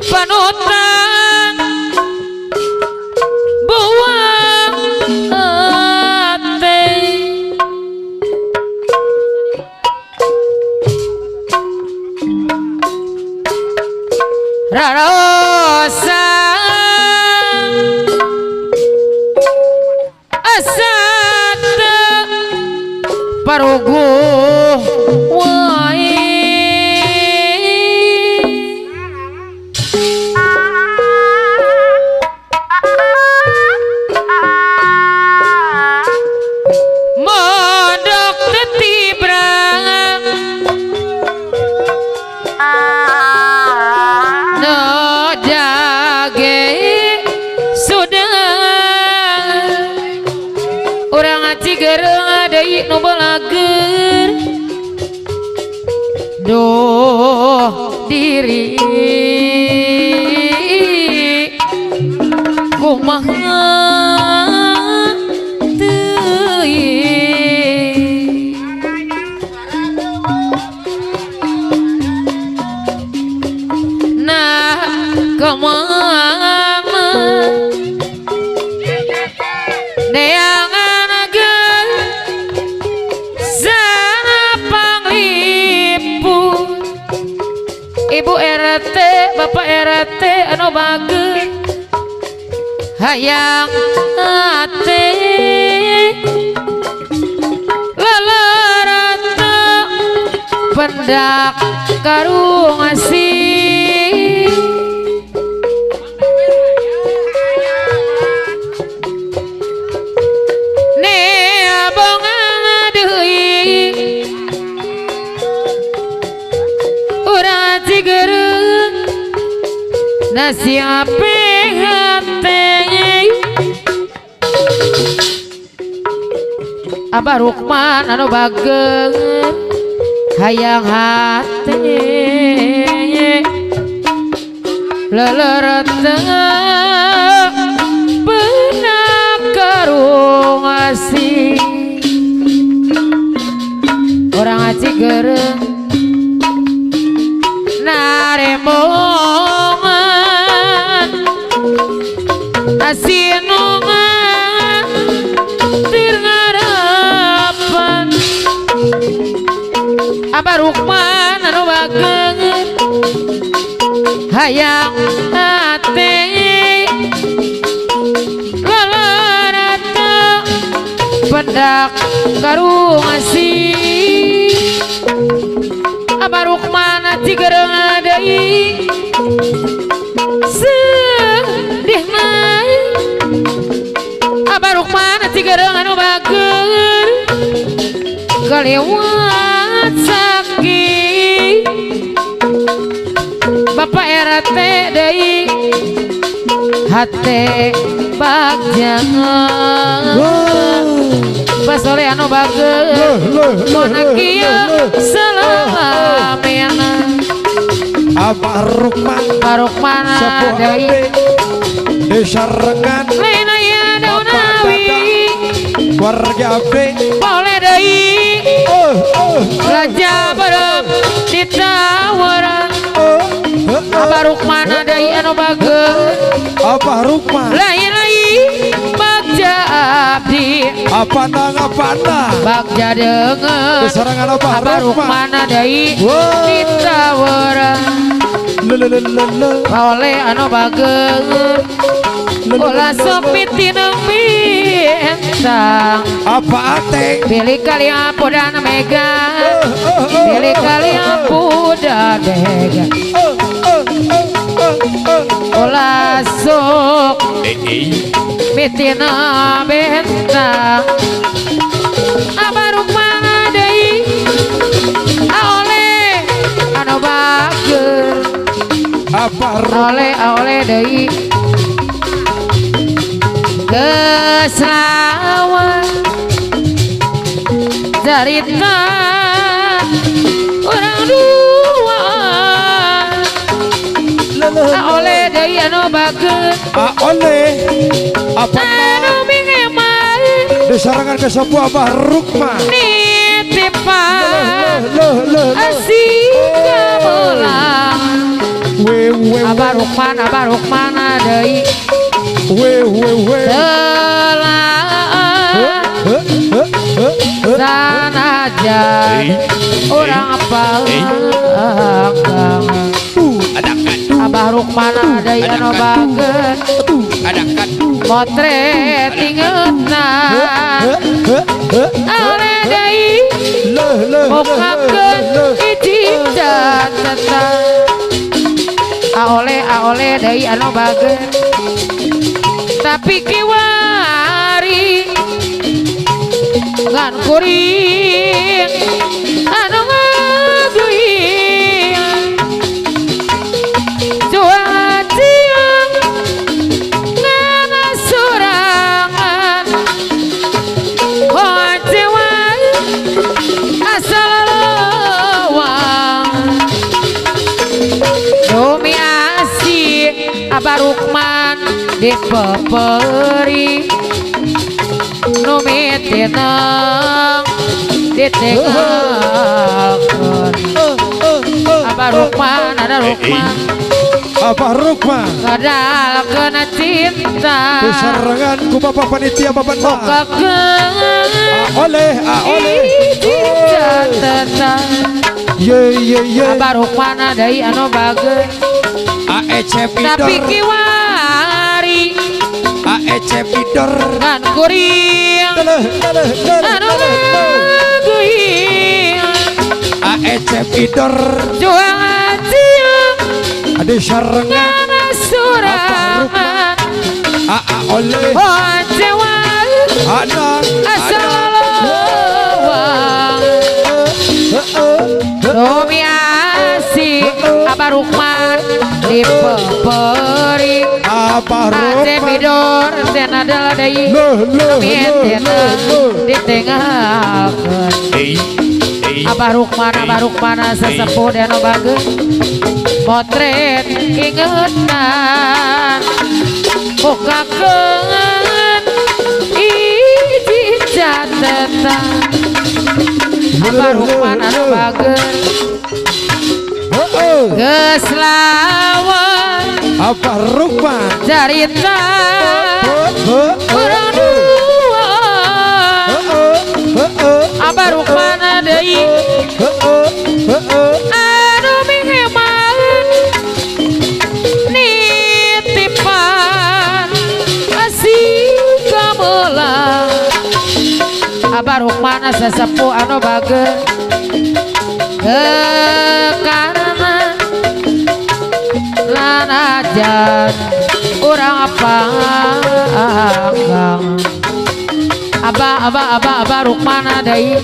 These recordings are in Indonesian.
Panutan buang hati rarosa asat parugu Cigereung deui nu balager doh diri kumaha teuing nah kemana neangan Ibu RT, Bapak RT anu bageut hayang hate lalarata pendak karung asih ne abang deui urang Cigereung nasi ape hati Abah Rukman anu bageut hayang hati lelereteng benak karung asih orang Cigereung naremongan asinungan tir ngarapan Abah Rukman anu bageut hayang hate lalarata pendak karung asih Abah Rukman Cigereung deui sedih mah Abah Rukman Cigereung anu bageut kalewat sakit Bapak RT deui hate bagjangan basole anu bageut mun kieu salamena Abah Rukman deui desa Rengan lain aya daunawi warga ape boleh deui raja bareng ditawaran Abah Rukman deui anu bageut Abah Rukman lain bagja abdi apa bagja deungeun Sorangan Abah Rukman deui oleh anu bageur ulah sopi tineng bintang apa ate pilih kali apodan mega pilih kali apodan dega ulah sok pitina bintang abaruk mana deui oleh anu bageur apa oleh deui kesawan cerita orang dua oleh deui anu bageur oleh apa anu mingeman di Sorangan ke sebuah Rukma nitipan asik kebelang Abah Rukmana deui telah sanajan orang apa Abah Rukmana deui anu bageur motret ingetna oleh deui mukakeun izin catatan oleh deui anu bageur tapi kiwari ngan kuring anu ngaduing jual ciang ngana sorangan hocewan asal lawang dumi asih Abah Rukman dipeperi numitineng ditinggalkeun Abah Rukman ada Rukman Abah Rukman ngadalkeun cinta di Sorangan ku bapak panitia bapak oleh catatan ye Abah Rukman deui anu bageur tapi kiwari Cepidor ngan kuring anu ngaduing Cepidor jual ciang di Sorangan ngana sorangan oleh hocewan anak asal lawang dumi asih Abah Rukman dipeperi Abah Rukman Cemidor sen adalah deui numitineng ditinggalkeun Abah Rukman sesepuh dan anu bageur motret ingetan mukakeun izin catatan Abah Rukman anu bageur geus lawan Abah Rukman cerita orang dua Abah Rukman deui anu mingeman nitipan asik gamelang Abah Rukman sesepuh anu bageur karena lanajan urang apa Abah Rukman deui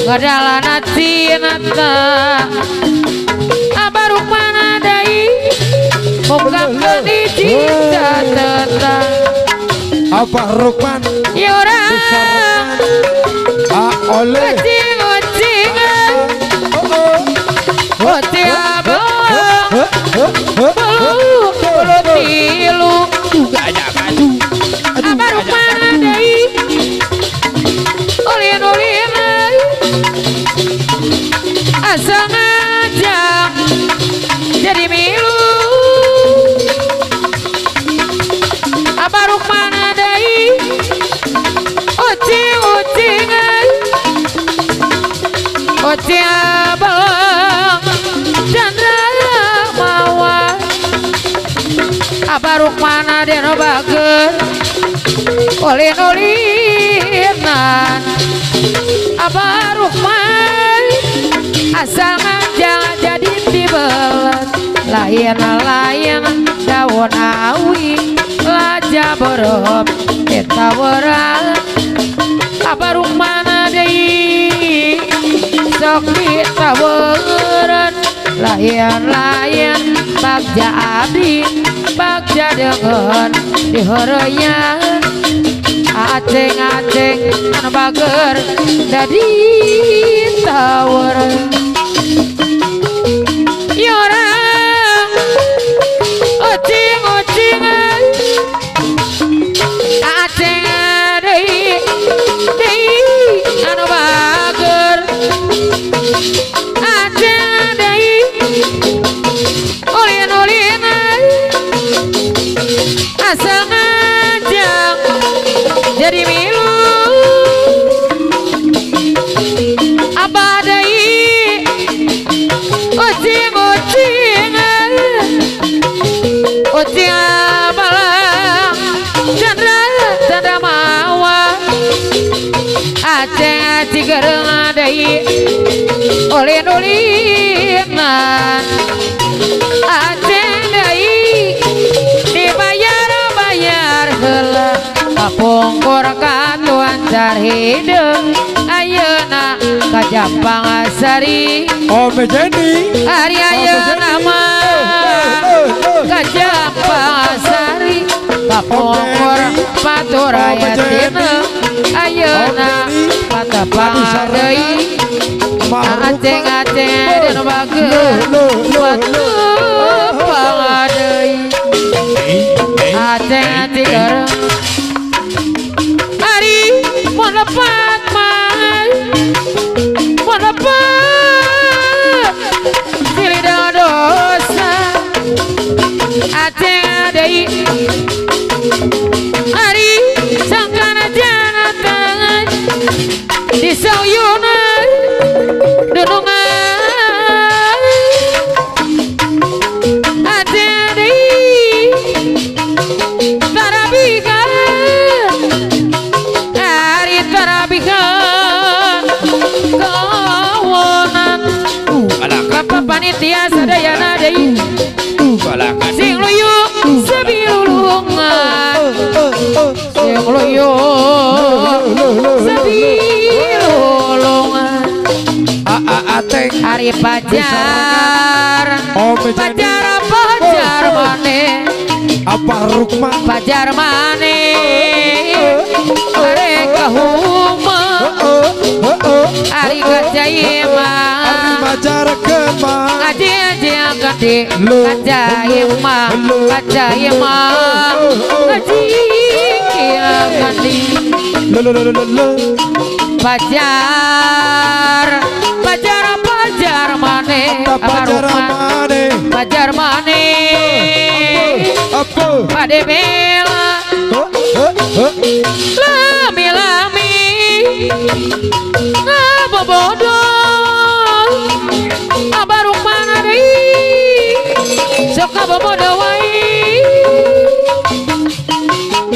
ngadalana cinta Abah Rukman deui mukakeun izin catatan Abah Rukman yurang oleh Abah Rukman deui ulin-ulin asa ngajak jadi milu Abah Rukman deui ucing-ucingan Abaruk mana deno bager olin-olinan Abaruk man asal ngajak jadi dibelet layan-layan daun awi laja berep kita berat Abaruk mana deui sok ditaweran layan-layan bagja abdi bagja dengan diheureuyan aceng-aceng anu bager dadi taweran yorang ocing-ocingan aceng deui anu bager aceng deui olin-olinan asal ngajak jadi milu abah deui ocing-ocingan ocing balang candra mawa aceng cigereung deui olin-olinan aceng deui dibayar heula kapungkur katuan carhideung ayeuna ka Jaipong asari Ome Jenny hari ayeuna mah ka Jaipong asari kapungkur paturaya tina ayeuna patapang deui aceng-aceng dina bager patapang deui aceng cigereung ari mun lepat mah mun lepat silih dosa aceng deui ari sangkana janatan disauyunan dunungan aceng deui tarabikan ari tarabikan kawonan kapa panitia sadayana deui sing luyuk sabilulungan sing luyuk sabilulungan Ateng hari pajar pajar maneh apa Rukman pajar maneh mereka huma hari kajaimah pajar kemang aji gede kajaimah aji gede pajar maneh pajar maneh pade bela lami-lami ngabobodoh abaruk mana deui sok ngabobodoh wae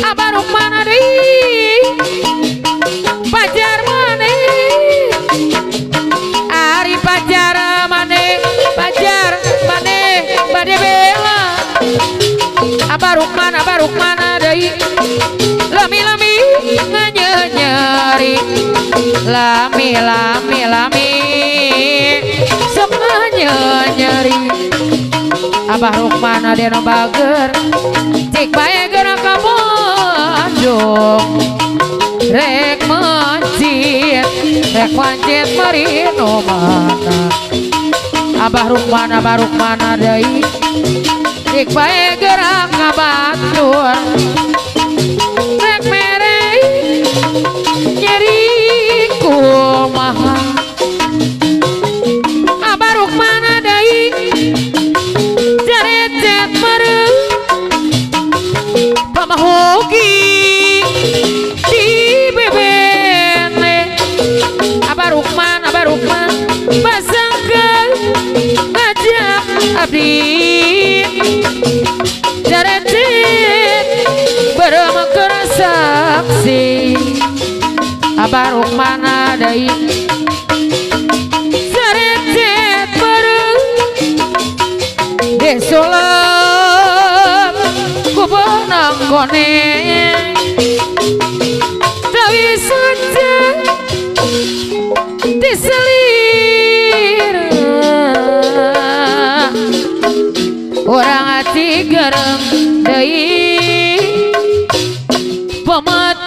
abaruk mana deui pajar maneh ari pajar maneh pade bela abaruk mana deui lami-lami nganyeri lami sok nganyeri abah Rukman adeno bager cik bae gerak ka Bandung rek mancit marino mana abah Rukman deui cik bae gerak ka Bandung rek mere nyeri kumaha abah Rukman deui jarecet mereu pamahogi di bebene abah Rukman pasangkeun ngajak abdi jarecet rukmana deui sarecet bareng desolep ku benang koneng tawi saja diselir orang Cigereung deui pemet